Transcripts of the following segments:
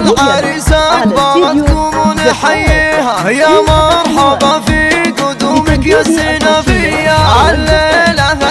العريس أقبلتكم ونحييها، يا مرحبا في قدومك يا السنافية.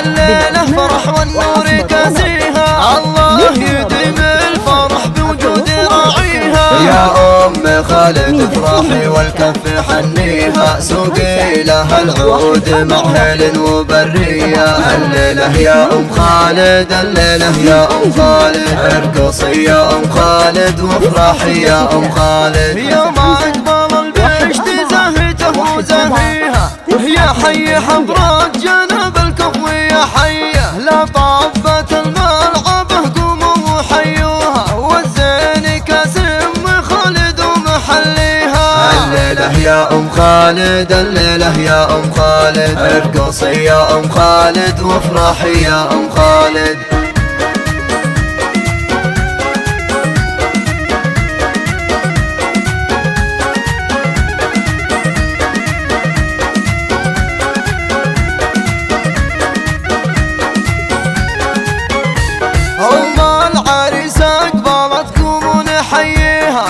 الليلة فرح والنور كاسيها، الله يديم الفرح بوجود راعيها. يا أم خالد افرحي والكف حنيها، سوقي لها العود مع هيل وبرية. الليلة يا أم خالد، الليلة يا أم خالد، ارقصي يا أم خالد وافرحي يا أم خالد. يوم أقبل البشت زهته وزهيها، يا حي حضرات جنب الكفو يا حيه. لا طابت الملعبه قوموا وحيوها، والزين كاسم خالد ومحليها. الليلة يا أم خالد، الليلة يا أم خالد، ارقصي يا أم خالد وافرحي يا أم خالد.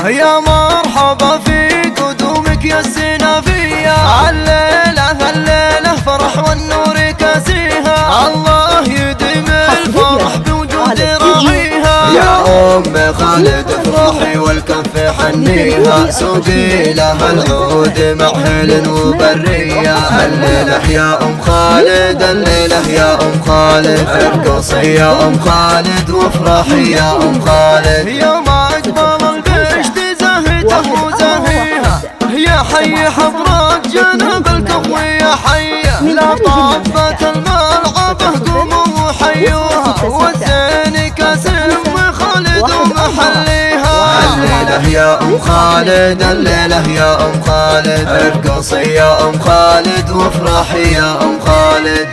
يا مرحبا في قدومك يا السنافية. الليلة فرح والنور كاسيها، الله يديم الفرح بوجود راعيها. يا أم خالد افرحي والكف حنيها، سوقي لها العود مع هيل وبرية. الليلة يا أم خالد، الليلة يا أم خالد، ارقصي يا أم خالد وافرحي يا أم خالد. يوم أقبل البشت زهته وزهيها، يا حي حضرات جنب الكفو يا حيه. لا طابت الملعبه قوموا وحيوها، والزين كاسم خالد ومحليها. الليلة يا أم خالد، الليلة يا أم خالد، ارقصي يا أم خالد وافرحي يا أم خالد.